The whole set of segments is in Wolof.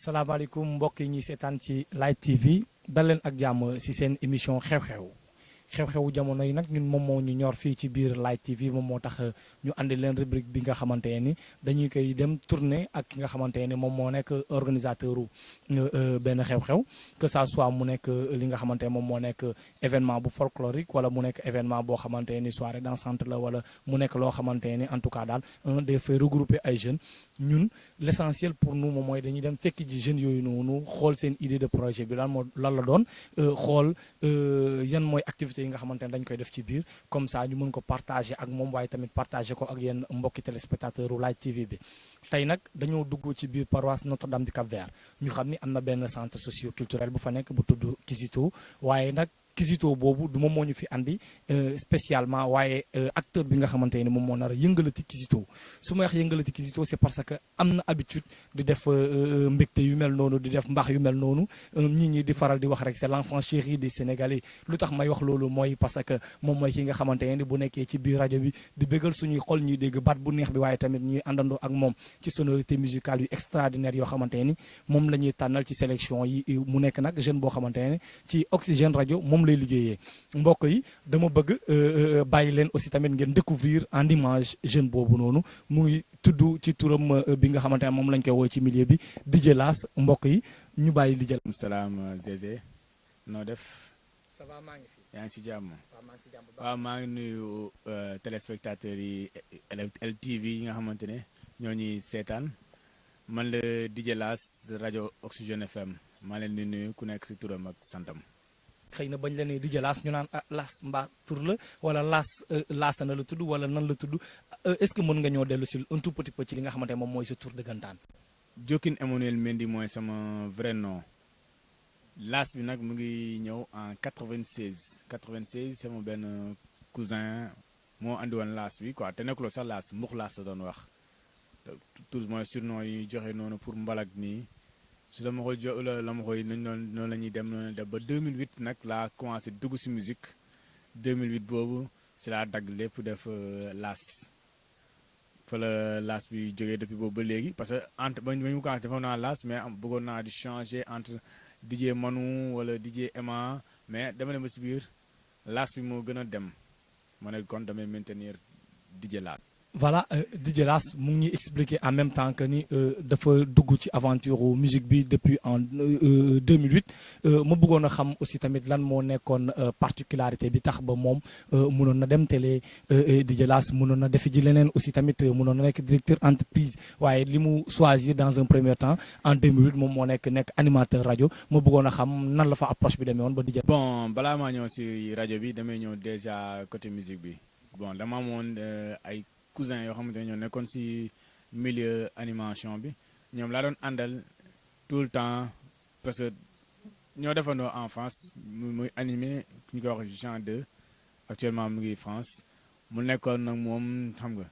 salaamaaleykum mbokk yi ñuy seetaan ci Light TV dal leen ak jàmm ci seen émission xew-xewu jamono yi nag ñun moom moo ñu ñor fii ci biir Light TV moom moo tax ñu andi leen rubrique bi nga xamante ni dañuy koy dem tourner ak ki nga xamante ni moom moo nekk organisateur u benn xew-xew que ça soit mu nekk li nga xamante ne moom moo nekk événement bu folklorique wala mu nekk événement boo xamante ni soirée dansante la wala mu nekk loo xamante ni en tout cas daal un des faits regrouper ay jeunes ñun l'essentiel pour nous moom mooy dañuy dem fekk ji jeunes yooyu noonu xool seen idée de projet bi lan la doon xool yan mooy activité yi nga xamante ne dañ koy def ci biir comme ça ñu mën ko partager ak moom waaye tamit partager ko ak yéen mbokki téléspectateur u Light TV bi tey nag dañoo dugg ci biir paroisse Notre-Dame du Cap-Vert ñu xam ni am na benn centre socio-culturel bu fa nekk bu tudd Kizito waaye nag Kizito boobu du moom moo ñu fi andi spécialement waaye acteur bi nga xamante ni moom moo nar a yëngalati Kizito su ma wax yëngalati Kizito c'est parce que am na habitude di def mbégte yu mel noonu di def mbaax yu mel noonu nit ñi di faral di wax rek c'est l'enfant chéri des Sénégalais lu tax may wax loolu mooy parce que moom mooy ki nga xamante ni bu nekkee ci biir rajo bi di bégal suñuy xol ñuy dégg baat bu neex bi waaye tamit ñuy àndandoo ak moom ci sonorité musicale yu extraordinaire yoo xamante ni moom la ñuy tànnal ci sélection yi mu nekk nag jeune boo xamante ne ci Oxygène rajo moom lay liggéeyee mbokk yi dama bëgg bàyyi leen aussi tamit ngeen découvrir en image jeune boobu noonu muy tudd ci turam bi nga xamante ne moom lañ koy woo ci milieu bi DJ Lass mbokk yi ñu bàyyi DJ Lass. salaam Zézé noo def. ça va maa ngi fi. yaa ngi ci jàmm. waaw maa ngi ci jàmm bu baax. waaw maa ngi nuyu téléspectateurs yi LTV yi nga xamante ne ñoo ñuy seetaan man la DJ Lass rajo Oxygène FM maa leen di nuyu ku nekk ci turam ak santam. xëy na bañ la ne DJ Lass ñu naan Lass mbaa tur la wala Lass Lassana la tudd wala nan la tudd est-ce que mën nga ñoo dellu si un tout petit peu ci li nga xamante ne moom mooy sa tur dëggantaan. Jokin Emmanuel Mendy mooy sama vrai nom Lass bi nag mu ngi ñëw en 96 sama benn cousin moo andi woon Lass bi quoi te nekkuloo sax Lass mbux Lass la doon wax tout mooy surnom yi joxe noonu pour mbalak nii. su la ma koy jo la ma koy noonu la ñuy dem noonu def ba 2008 nag laa commencé dugg ci musique 2008 boobu ci laa dagg lépp def Lass fa la Lass bi jógee depuis boobu ba léegi parce que entre ba ñu commencé defoon naa Lass mais bëggoon naa di changer entre DJ Manu wala DJ Emma mais dama ne ma ci biir Lass bi moo gën a dem ma ne kon damay maintenir DJ Lass. voilà DJ Lass mu ngi ñuy expliquer en même temps que ni dafa dugg ci aventure musique bi depuis en 2008 ma bëggoon a xam aussi tamit lan moo nekkoon particularité bi tax ba moom mënoon na dem télé DJ Lass mënoon na defi ji leneen aussi tamit mënoon na nekk directeur entreprise waaye li mu choisir dans un premier temps en 2008 moom moo nekk animateur rajo ma bëggoon a xam nan la fa approche bi demee woon ba DJ. bon balaa maa ñëw ci rajo bi damay ñëw déjà côté musique bi bon dama amoon ay cousin yoo xamante ne ñoo nekkoon ci milieu animation bi ñoom laa doon àndal tout le temps parce que ñoo defandoo en France muy animé ñu koy wax Jean 2 actuellement mu ngi France mu nekkoon nag moom xam nga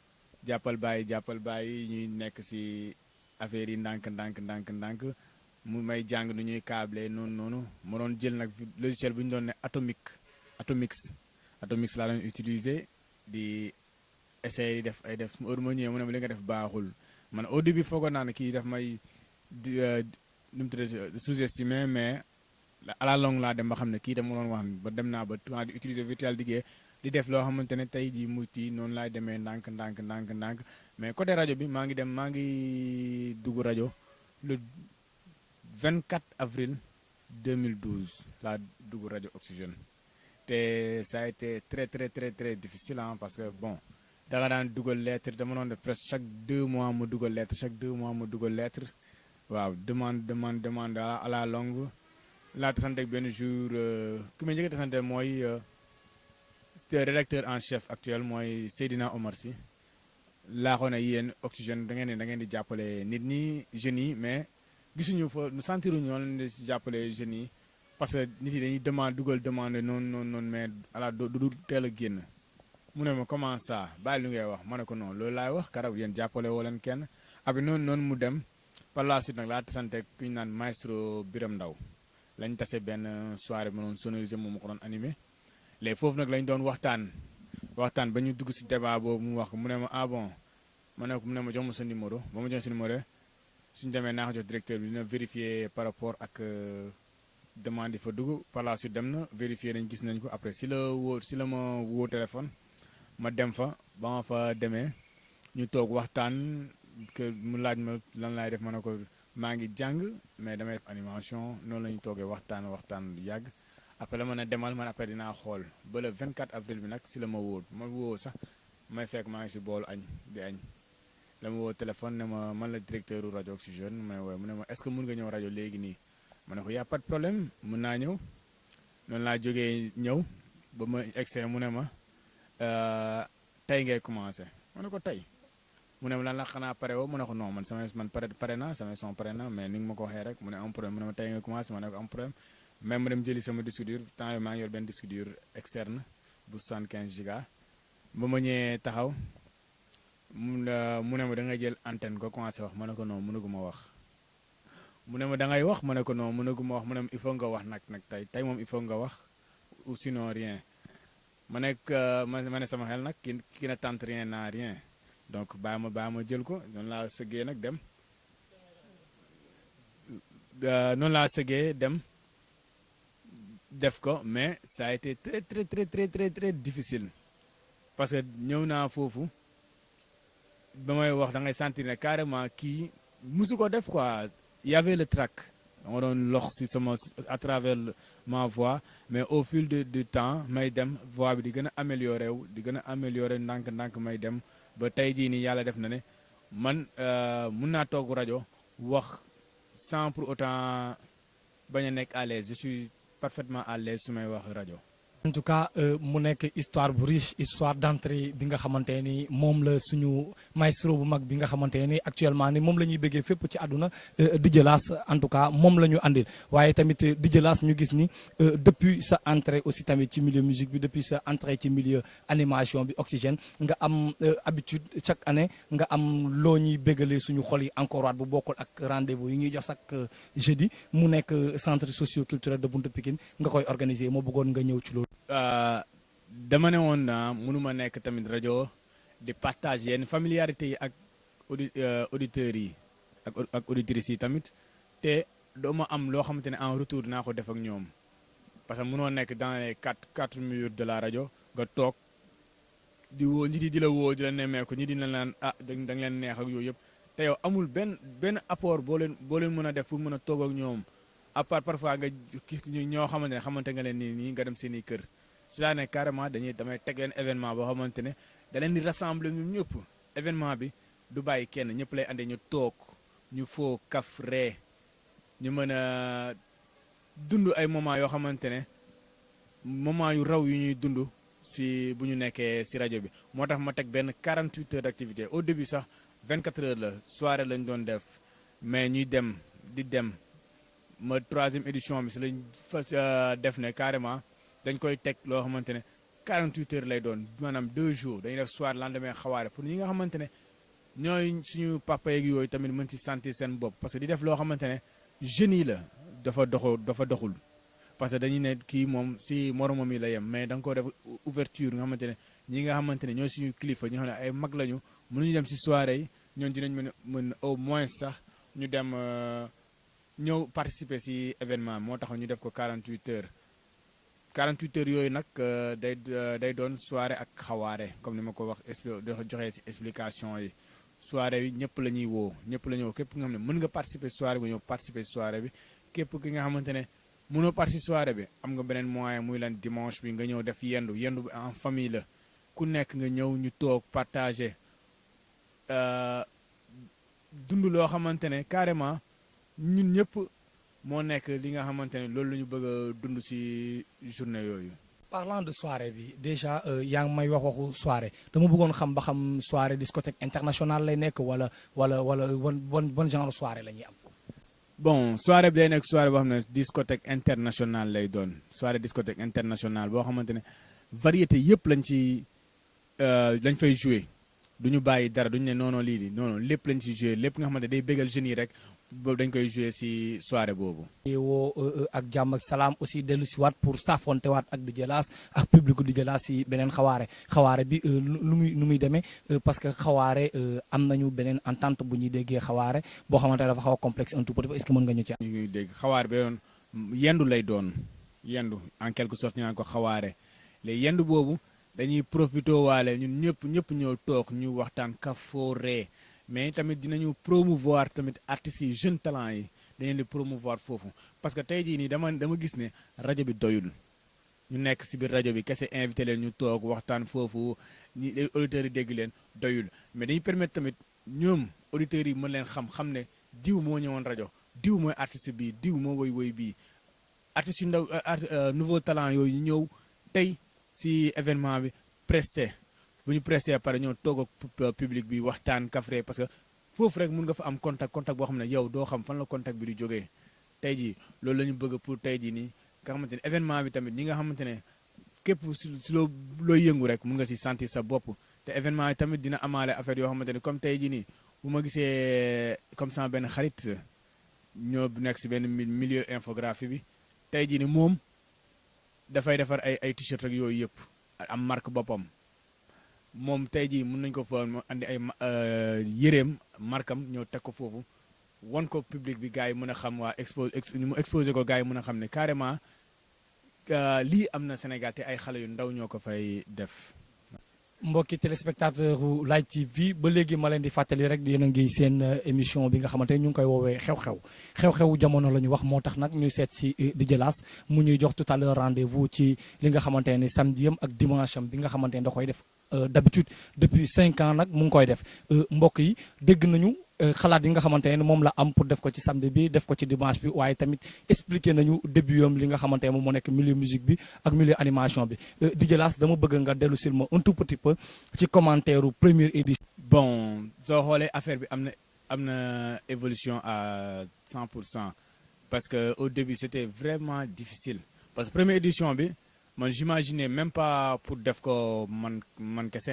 jàppal bàyyi ñuy nekk ci affaire yi ndànk mu may jàng nu ñuy câble noonu ma doon jël nag logiciel bu ñu doon ne Atomix laa doon utiliser di essayer def heure ma ñëwee mu ne ma li nga def baaxul man au début foogoon naa ne kii daf may nu mu tuddee sous-estimé mais à la longue laa dem ba xam ne kii dama doon wax ba dem naa ba di utiliser virtual DJ di def loo xamante ne tey jii muti noonu laay demee ndànk mais côté rajo bi maa ngi dugg rajo le 24 avril 2012 laa dugg rajo Oxygène te ça a été très très très très difficile parce que bon. da nga daan dugal lettre dama doon def presque chaque 2 mois ma dugal lettre waaw demande à la longue laa tasante ak benn jour ki ma njëkk a tasante mooy rédacteur en chef actuel mooy Seydina Omar Sy laa ko ne yéen Oxygène da ngeen di jàppale nit ñi jeunes yi mais gisuñu fa sentiruñu noonu di jàppale jeunes yi parce que nit yi dañuy dugal demande noonu mais ala du teel a génn. mu ne ma comment ça bàyyi lu ngay wax ma ne ko non loolu laay wax karab yéen jàppale woo leen kenn abi noonu mu dem par la suite nag laa tasante ku ñu naan maestro Biram Ndaw lañ tase benn soirée ma doon sonorisé moom ma ko doon animé léegi foofu nag lañ doon waxtaan ba ñu dugg ci débat boobu mu wax ko mu ne ma ah bon ma ne ko mu ne ma jox ma sa numéro ba ma jox sa numéro suñu demee naa ko jox directeur bi dina vérifier par rapport ak demande yi fa dugg par la suite dem na vérifier nañ gis nañ ko après si la ma woo téléphone ma dem fa ba ma fa demee ñu toog waxtaan que mu laaj ma lan laay def ma ne ko maa ngi jàng mais damay def animation noonu la ñu toogee waxtaan bu yàgg après la ma ne demal man après dinaa xool ba le 24 avril bi nag si la ma woo sax may fekk maa ngi si boolu añ di añ la ma woo téléphone ne ma man la directeur u rajo Oxygène mu ne ma est-ce que mun nga ñëw rajo léegi nii ma ne ko y a pas de problème mun naa ñëw noonu laa jógee ñëw ba ma egsee mu ne ma tey ngay commencé ma ne ko tey mu ne ma lan la xanaa pare woo mu ne ko non man pare naa samay son pare na mais ni nga ma ko waxee rek mu ne am problème mu ne ma tey ngay commencé ma ne ko am problème même ma dem jëli sama disque dur temps yii maa ngi yor benn disque dur externe bu 75 giga ba ma ñëwee taxaw mu ne ma da ngay jël antenne ko commencé wax ma ne ko non mënuguma wax mu ne ma da ngay wax ma ne ko non mënuguma wax mu ne ma il faut nga wax nag tey moom il faut nga wax ou sinon rien ma ne sama xel nag ki ne tente rien n'a rien donc bàyyi ma jël ko noonu laa sëggee nag dem def ko mais ça a été très très très très très très difficile parce que ñëw naa foofu ba may wax da ngay sentir ne carrément kii musu ko def quoi il y avait le trac dama doon lox si sama à travers ma voix mais au fil du temps may dem voix bi di gën a amélioré ndànk may dem ba tey jii nii yàlla def na ne man mun naa toog rajo wax sans pour autant bañ a nekk à l'aise je suis parfaitement à l'aise su may wax rajo. en tout cas mu nekk histoire bu riche histoire d'entrée bi nga xamante ni moom la suñu maestro bu mag bi nga xamante ni actuellement ni moom la ñuy bëggee fépp ci àdduna DJ Lass en tout cas moom la ñu andil waaye tamit DJ Lass ñu gis ni depuis sa entrée aussi tamit ci milieu musique bi depuis sa entrée ci milieu animation bi Oxygène nga am habitude chaque année nga am loo ñuy béggalee suñu xol yi encore waat bu bokkul ak rendez-vous yi ñuy jox chaque jeudi mu nekk centre socio-culturel de Buntu Pikine nga koy organiser moo bëggoon nga ñëw ci loolu. dama ne woon na mënuma nekk tamit rajo di partager yenn familiarité yi ak auditeurs yi ak auditrices yi tamit te dooma am loo xamante ne en retour naa ko def ak ñoom parce que mënoo nekk dans les quatre murs de la rajo nga toog di woo nit yi di la woo di la nemmeeku ñi di la naan da nga leen neex ak yooyu yëpp te yow amul benn apport boo leen mën a def pour mën a toog ak ñoom à part parfois nga ñoo xamante nga leen nii nga dem seeni kër c'est-à-dire carrément damay teg leen événement boo xamante ne da leen di rassembler ñun ñëpp événement bi du bàyyi kenn ñëpp lay andee ñu toog ñu foo kaf ree ñu mën a dund ay moments yoo xamante ne moment yu raw yu ñuy dund si bu ñu nekkee si rajo bi moo tax ma teg benn 48 heures d'activité au début sax 24 heures la soirée lañ doon def mais ñuy dem di dem ma 3e édition bi si lañ fas def ne carrément dañ koy teg loo xamante ne 48 heures lay doon maanaam 2 jours dañuy def soir lendemain xawaare pour ñi nga xamante ne ñooy suñu papa yeeg yooyu tamit mën si sentir seen bopp parce que di def loo xamante ne jeunes yi la dafa doxul parce que dañuy ne kii moom si moromam yi la yem mais da nga koo def ouverture nga xamante ne ñi nga xamante ne ñooy suñu kilifa ñoo xam ne ay mag lañu mënuñu dem si soirée yi ñoon dinañ mën au moins sax ñu dem ñëw participer si événement moo tax ñu def ko 48 heures 48 heures yooyu nag day doon soirée ak xawaare comme ni ma ko wax joxee si explication yi soirée bi ñëpp la ñuy woo képp nga xam ne mën nga participer soirée bi ñëw participer soirée bi képp ki nga xamante ne mënoo participer soirée bi am nga beneen moyen muy lan dimanche bi nga ñëw def yendu bi en famille la ku nekk nga ñëw ñu toog partager dund loo xamante ne carrément ñun ñëpp moo nekk li nga xamante ne loolu la ñu bëgg a dund ci journée yooyu. parlant de soirée bi déjà yaa ngi may waxu soirée dama bëggoon xam ba xam soirée discothèque internationale lay nekk wala bon genre soirée la ñuy am foofu. bon soirée bi day nekk soirée boo xam ne discothèque internationale lay doon soirée discothèque internationale boo xamante ne variété yëpp lañ fay jouer du ñu bàyyi dara duñu ne non lii di non lépp lañ ci jouer lépp nga xamante day bégal jeunes yi rek boobu dañ koy jouer ci soirée boobu. woo ak jàmm ak salaam aussi dellu si waat pour saafonte waat ak DJ Lass ak public DJ Lass si beneen xawaare bi nu muy demee parce que xawaare am nañu beneen entente bu ñuy déggee xawaare boo xamante ne dafa xaw a complexe un tout petit peu est-ce que mën nga ñu ci am. ñu ngi dégg xawaare bi doon yendu lay doon yendu en quelque sorte ñu naan ko xawaare léegi yendu boobu dañuy profité waale ñun ñëpp ñëw toog ñu waxtaan kafooree mais tamit dinañu promouvoir tamit artistes yi jeunes talents yi dañu di promouvoir foofu parce que tey jii nii dama gis ne rajo bi doyul ñu nekk si biir rajo bi kese invité leen ñu toog waxtaan foofu ñi auditeurs yi dégg leen doyul mais dañuy permettre tamit ñoom auditeurs yi mën leen xam ne diw moo ñëwoon rajo diw mooy artiste bi diw moo woy bii artistes yu ndaw nouveau talent yooyu ñëw tey si événement bi pressé bu ñu pressé pare ñoo toog ak public bi waxtaan kafre parce que foofu rek mun nga fa am contact boo xam ne yow doo xam fan la contact bi di jógee tey jii loolu la ñu bëgg pour tey jii nii nga xamante ne événement bi tamit ñi nga xamante ne képp si looy yëngu rek mun nga si sentir sa bopp te événement yi tamit dina amaale affaire yoo xamante ne comme tey jii nii bu ma gisee comme ça benn xarit ñoo nekk si benn milieu infographie bi tey jii nii moom dafay defar ay t-shirt rek yooyu yëpp am marque boppam moom tey jii mën nañu ko fa andi ay yëreem markam ñëw teg ko foofu won ko public bi gars yi mën a xam waa mu exposé ko gars yi mën a xam ne carrément lii am na Sénégal te ay xale yu ndaw ñoo ko fay def. mbokki téléspectateur u Light TV ba léegi ma leen di fàttali rek yéen a ngi seen émission bi nga xamante ne ñu ngi koy woowee xew-xewu jamono la ñu wax moo tax nag ñuy seet si DJ Lass mu ñuy jox tout à l'heure rendez-vous ci li nga xamante ne samedi am ak dimanche am bi nga xamante ne da koy def d'habitude depuis 5 ans nag mu ngi koy def mbokk yi dégg nañu xalaat yi nga xamante ne moom la am pour def ko ci samedi bi def ko ci dimanche bi waaye tamit expliqué nañu début yam li nga xamante ne moom moo nekk milieu musique bi ak milieu animation bi DJ Lass dama bëgg nga dellu sil ma un tout petit peu ci commentaire u première édition. bon soo xoolee affaire bi am na évolution à 100% parce que au début c'était vraiment difficile parce que première édition bi man j'imaginais même pas pour def ko man kese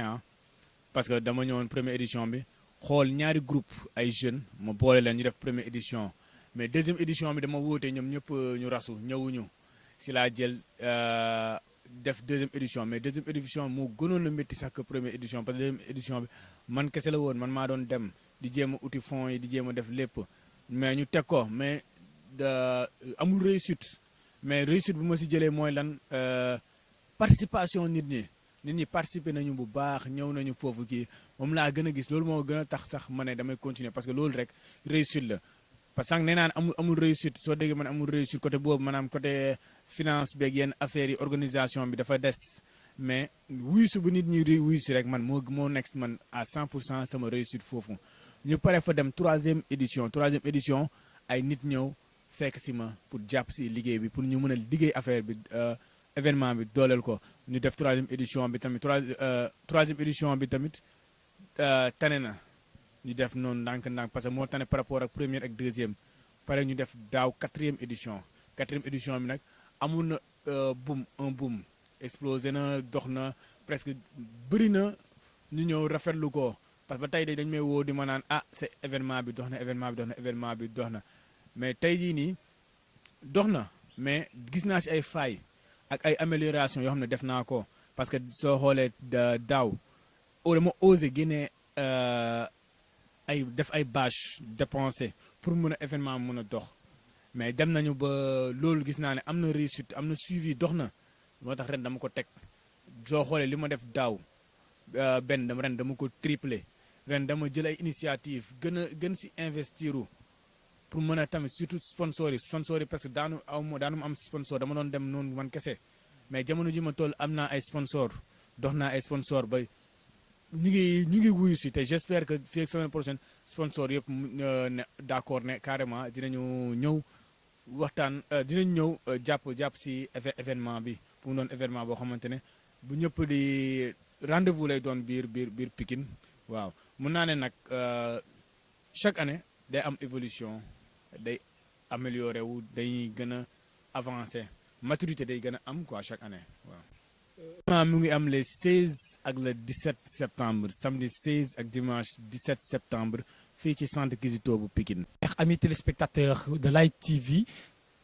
parce que dama ñëwoon première édition bi xool ñaari groupe ay jeunes ma boole leen ñu def première édition mais deuxième édition bi dama wóote ñoom ñëpp ñu rasu ñëwuñu si laa jël def deuxième édition mais deuxième édition moo gënoon a métti sax que première édition parce que deuxième édition bi man kese la woon man maa doon dem di jéem a uti fonds yi di jéem a def lépp mais ñu teg ko mais amul réussite mais réussite bu ma si jëlee mooy lan participation nit ñi participer nañu bu baax ñëw nañu foofu kii moom laa gën a gis loolu moo gën a tax sax ma ne damay continuer parce que loolu rek réussite la parce que nee naan amul réussite soo déggee man amul réussite côté boobu maanaam côté finance beeg yenn affaires yi organisation bi dafa des mais wuyusu bu nit ñi wuyusi rek man moo nekk man à 100% sama réussite foofu ñu pare fa dem troisième édition ay nit ñëw fekk si ma pour jàpp si liggéey bi pour ñu mën a liggéey affaire bi événement bi dooleel ko ñu def troisième édition bi tamit troisième édition bi tamit tane na ñu def noonu ndànk-ndànk parce que moo tane par rapport ak première ak deuxième pare ñu def daaw quatrième édition bi nag amul na boom explosé na dox na presque bëri na ñu ñëw rafetlu ko parce que ba tey dañ may woo di ma naan c'est événement bi dox na mais tey jii nii dox na mais gis naa si ay failles ak ay amélioration yoo xam ne def naa ko parce que soo xoolee daaw dama osé génnee def ay bâche dépensé pour mun a événement mun a dox mais dem nañu ba loolu gis naa ne am na réussite am na suivi dox na moo tax ren dama ko teg soo xoolee li ma def daaw ren dama ko triplé ren dama jël ay initiative gën si investiru pour mën a tamit surtout sponsor yi parce que daanu ma am sponsor dama doon dem noonu man kese mais jamono ji ma toll am naa ay sponsor dox naa ay sponsor ba ñu ngi wuyu si te j'espère que fii ak semaine prochaine sponsor yëpp ne d'accord ne carrément dinañu ñëw waxtaan dinañ ñëw jàpp si événement bi pour mu doon événement boo xamante ne bu ñëpp di rendez-vous lay doon biir Pikine waaw mun naa ne nag chaque année day am évolution day amélioré wu day gën a avancé maturité day gën a am quoi chaque année waaw. mu ngi am les 16 ak le 17 septembre samedi 16 ak dimanche 17 septembre fii ci centre Kizito bu Pikine. amis téléspectateurs de Light TV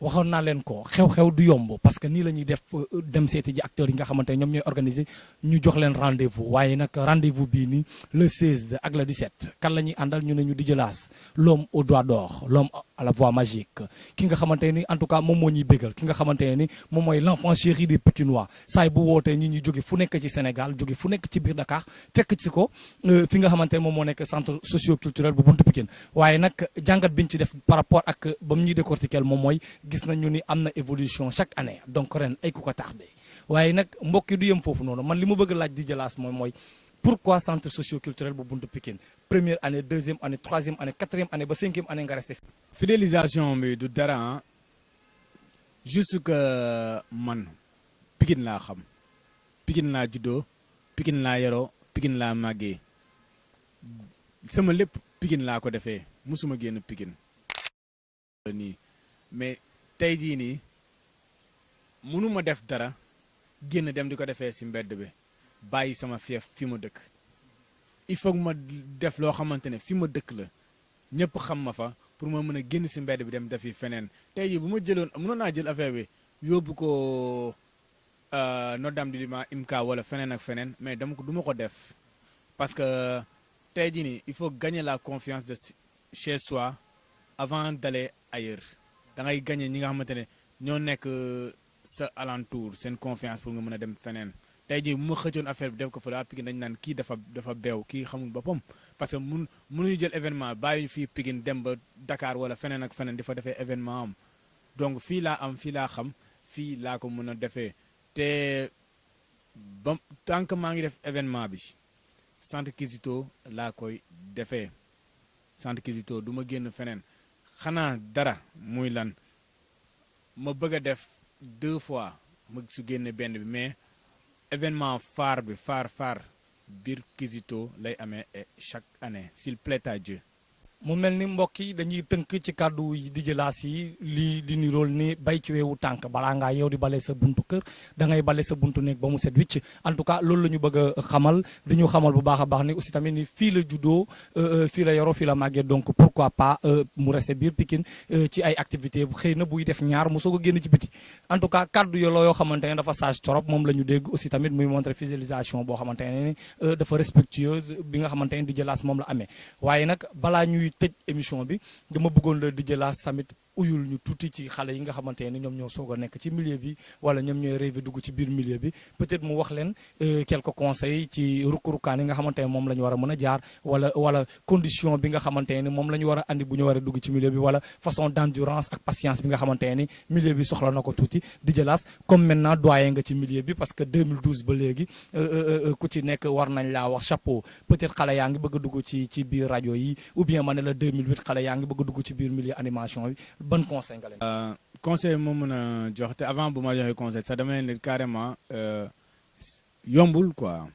waxoon naa leen ko xew-xew du yomb parce que nii la ñuy def dem seeti ji acteurs yi nga xamante ne ñoom ñooy organiser ñu jox leen rendez-vous waaye nag rendez-vous bii nii le 16 ak le 17 kan la ñuy àndal ñu ne ñu DJ Lass l'homme aux doigts d'or l'homme à la voix magique ki nga xamante ni en tout cas moom moo ñuy bégal ki nga xamante ne ni moom mooy l'enfant chéri des Pikinois saay bu wootee ñi ñuy jóge fu nekk ci Sénégal jóge fu nekk ci biir Dakar fekk ci ko fi nga xamante ne moom moo nekk centre socio-culturel bu buntu Pikine waaye nag jàngat biñ ci def par rapport ak ba mu ñuy décortiquer moom mooy gis nañu ni am na évolution chaque année donc ren ay ku ko tardé waaye nag mbokk yi du yem foofu noonu man li ma bëgg laaj DJ Lass mooy pourquoi centre socio-culturel bu buntu Pikine première année deuxième année troisième année quatrième année ba cinquième année nga resté. fidélisation bi du dara juste que man Pikine laa xam Pikine laa juddoo Pikine laa yaroo Pikine laa màggee sama lépp Pikine laa ko defee musuma génn Pikine nii mais tey jii nii mënuma def dara génn dem di ko defee ci mbedd bi bàyyi sama fief fi ma dëkk il faut que ma def loo xamante ne fi ma dëkk la ñëpp xam ma fa pour ma mën a génn ci mbedd bi dem defi feneen tey jii bu ma jëloon mënoon naa jël affaire bi yóbbu ko Notre-Dame du Liban IMCA wala feneen ak feneen mais du ma ko def parce que tey jii nii il faut gagner la confiance de chez soi avant d'aller ailleurs da ngay gagner ñi nga xamante ne ñoo nekk sa alentour seen confiance pour nga mën a dem feneen tey jii bu ma xëccoon affaire bi def ko fa la Pikine dañu naan kii dafa beew kii xamul boppam parce que mënuñu jël événement bàyyi ñu fii Pikine dem ba Dakar wala feneen ak feneen di fa defee événement am donc fii laa am fii laa xam fii laa ko mën a defee te ba tant que maa ngi def événement bi centre Kizito laa koy defee centre Kizito du ma génn feneen xanaa dara muy lan ma bëgg a def 2 fois ma su génne benn bi mais événement phare bi phare biir Kizito lay amee chaque année s'il plaît à Dieu. mu mel ni mbokk yi dañuy tënk ci kàddu yi DJ Lass yi lii di nirool ni bay ci weewu tànk balaa ngaa yow di bale sa buntu kër da ngay bale sa buntu néeg ba mu set wicc en tout cas loolu la ñu bëgg a xamal di ñu xamal bu baax a baax ni aussi tamit ni fii la juddoo fii la yoroo fii la màggee donc pourquoi pas mu resté biir Pikine ci ay activité xëy na buy def ñaar mu soog a génn ci biti en tout cas kàddu yoo xamante ne dafa sage trop moom la ñu dégg aussi tamit muy montré fidélisation boo xamante ne dafa respectueuse bi nga xamante ne DJ Lass moom la amee waaye nag balaa ñuy tëj émission bi dama bëggoon la DJ Lass tamit uyul ñu tuuti ci xale yi nga xamante ne ñoom ñoo soog a nekk ci milieu bi wala ñoom ñooy rêvé dugg ci biir milieu bi peut-être mu wax leen quelques conseils ci rukk-rukkaan yi nga xamante ne moom la ñu war a mën a jaar wala condition bi nga xamante ne moom la ñu war a andi bu ñu war a dugg ci milieu bi wala façon d'endurance ak patience bi nga xamante ne milieu bi soxla na ko tuuti DJ Lass comme maintenant doyen nga ci milieu bi parce que 2012 ba léegi ku ci nekk war nañ laa wax chapeau peut-être xale yaa ngi bëgg a dugg ci biir rajo yi ou bien ma ne la 2008 xale yaa ngi bëgg a dugg ci biir milieu animation bi ban conseil nga leen. conseil moo mën a jox te avant bu ma joxee conseil sax dama leen ne carrément yombul quoi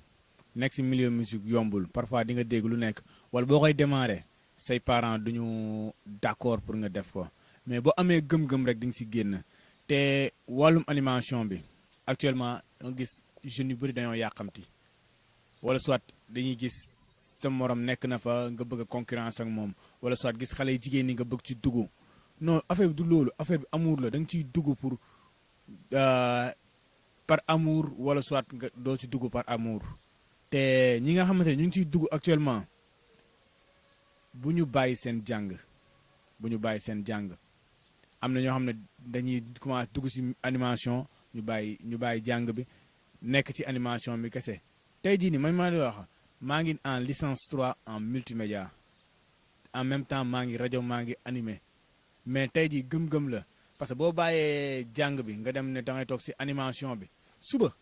nekk ci milieu musique yombul parfois di nga dégg lu nekk wala boo koy démarrer say parents duñu d'accord pour nga def ko mais boo amee gëm-gëm rek di nga ci génn te wàllum animation bi actuellement nga gis jeunes yu bëri dañoo yàqamti wala soit dañuy gis sa morom nekk na fa nga bëgg a concurrence ak moom wala soit gis xale yu jigéen ñi nga bëgg ci dugg. non affaire bi du loolu affaire bi amour la da nga ciy dugg pour par amour wala soit nga doo ci dugg par amour te ñi nga xamante ne ñu ngi ciy dugg actuellement bu ñu bàyyi seen jàng am na ñoo xam ne dañuy commencé dugg ci animation ñu bàyyi jàng bi nekk ci animation bi kese tey jii nii man maa di wax maa ngi en licence 3 en multimédia en même temps maa ngi rajo maa ngi animé. mais tey jii gëm-gëm la parce que boo bàyyee jàng bi nga dem ne da ngay toog ci animation bi suba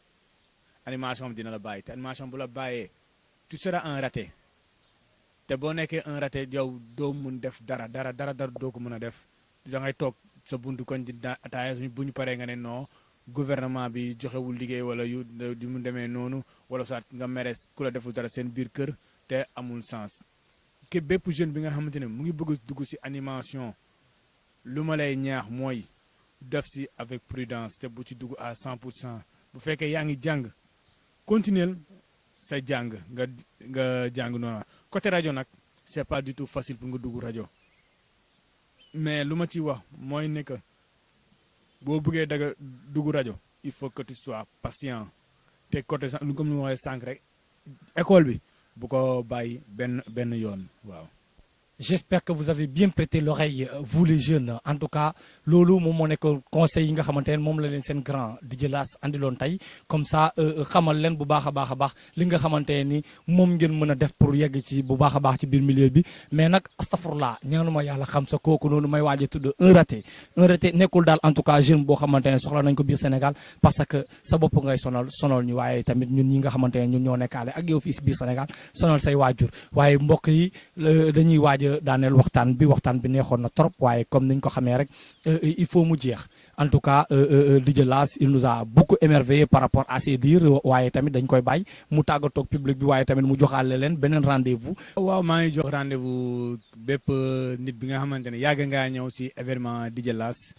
animation bi dina la bàyyi te animation bu la bàyyee tu seras un raté te boo nekkee un raté yow doo mun def dara doo ko mën a def da ngay toog sa buntu koñ di ataaya bu ñu paree nga ne non gouvernement bi joxewul liggéey wala yu mu demee noonu wala soit nga mere ku la deful dara seen biir kër te amul sens ke bépp jeune bi nga xamante ne mu ngi bëgg a dugg ci animation. lu ma lay ñaax mooy def ci avec prudence te bu ci dugg à 100% bu fekkee yaa ngi jàng continuer sa jàng nga jàng noonu côté rajo nag c'est pas du tout facile pour nga dugg rajo mais lu ma ci wax mooy ne que boo bëggee daga dugg rajo il faut que tu sois patient te côté comme ni ma waxee sànq rek école bi bu ko bàyyi benn yoon waaw. J'espère que vous avez bien prêté l'oreille, vous les jeunes. En tout cas, loolu moom moo nekk conseil yi nga xamante ne moom la leen seen grand DJ Lass andiloon tey comme ça xamal leen bu baax a baax li nga xamante ne ni moom ngeen mën a def pour yegg ci bu baax a baax ci biir milieu bi mais nag astafurlah ñaanuma yàlla xam sa kooku noonu may waaj a tudd un raté nekkul daal en tout cas jeune boo xamante ne soxla nañ ko biir Sénégal parce que sa bopp ngay sonal ñu waaye tamit ñun ñi nga xamante ne ñun ñoo nekkaale ak yow fii si biir Sénégal sonal say waajur waaye mbokk yi dañuy waaj daaneel waxtaan bi neexoon na trop waaye comme niñ ko xamee rek il faut mu jeex en tout cas DJ Lass il nous a beaucoup émerveillé par rapport à ses dires waaye tamit dañ koy bàyyi mu tàggatoog public bi waaye tamit mu joxaale leen beneen rendez-vous. waaw maa ngi jox rendez-vous bépp nit bi nga xamante ne yàgg ngaa ñëw si événement DJ Lass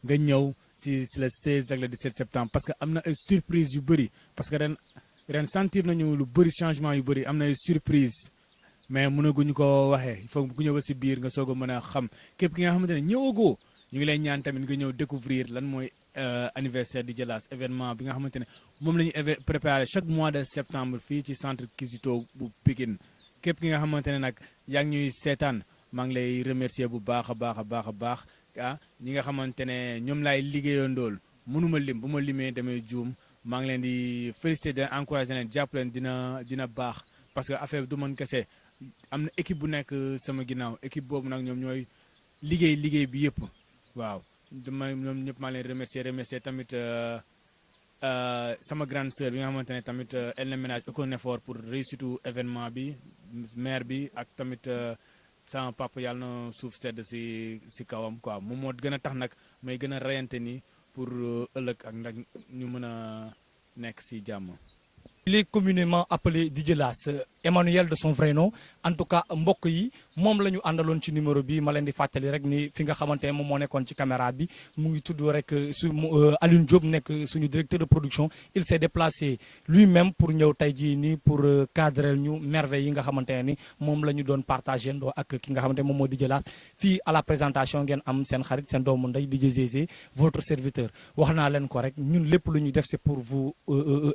nga ñëw si le 16 ak le 17 septembre parce que am na ay surprise yu bëri parce que ren sentir nañu lu bëri changement yu bëri am na ay surprise mais mënaguñu ko waxee il faut ku ñëw ba si biir nga soog a mën a xam képp ki nga xamante ne ñëwagoo ñu ngi lay ñaan tamit nga ñëw découvrir lan mooy anniversaire DJ Lass événement bi nga xamante ne moom la ñu préparé chaque mois de septembre fii ci centre Kizito bu Pikine képp ki nga xamante ne nag yaa ngi ñuy seetaan maa ngi lay remercier bu baax a baax ñi nga xamante ne ñoom laay liggéeyandool mënuma lim bu ma limee damay juum maa ngi leen di féliciter di encourager leen jàpp leen dina baax parce que affaire bi du man kese am na équipe bu nekk sama ginnaaw équipe boobu nag ñoom ñooy liggéey bi yëpp waaw ñoom ñëpp maa leen remercier tamit sama grande sœur bi nga xamante ne tamit elle ne ménage aucun effort pour réussir événement bi maire bi ak tamit sama papa yàlla na suuf sedd si kawam quoi moom moo gën a tax nag may gën a reyante ni pour ëllëg ak nag ñu mën a nekk si jàmm. Il est communément appelé DJ Lass, Emmanuel de son vrai nom. En tout cas mbokk yi moom la ñu àndaloon ci numéro bi ma leen di fàttali rek ni fi nga xamante ne moom moo nekkoon ci caméra bi mu ngi tudd rek Alioune Diop nekk suñu directeur de production. Il s'est déplacé lui-même pour ñëw tey jii nii pour cadrer ñu merveille yi nga xamante ne ni moom la ñu doon partagé ndoo ak ki nga xamante ne moom moo DJ Lass fii à la présentation ngeen am seen xarit seen doomu ndey DJ Zézé votre serviteur wax naa leen ko rek ñun lépp lu ñu def c'est pour vous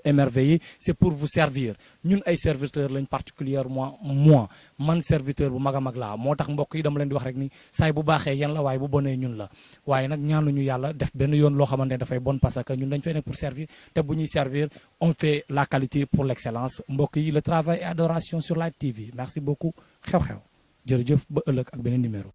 émerveiller c'est pour vous servir ñun ay serviteurs lañ particulièrement moi man serviteur bu mag a mag laa moo tax mbokk yi dama leen di wax rek ni saay bu baaxee yan la waaye bu bonee ñun la waaye nag ñaanuñu yàlla def benn yoon loo xamante ne dafay bon parce que ñun dañ fay nekk pour servir te bu ñuy servir on fait la qualité pour l'excellence mbokk yi le travail et adoration sur Light TV merci beaucoup xew-xew jërëjëf ba ëllëg ak beneen numéro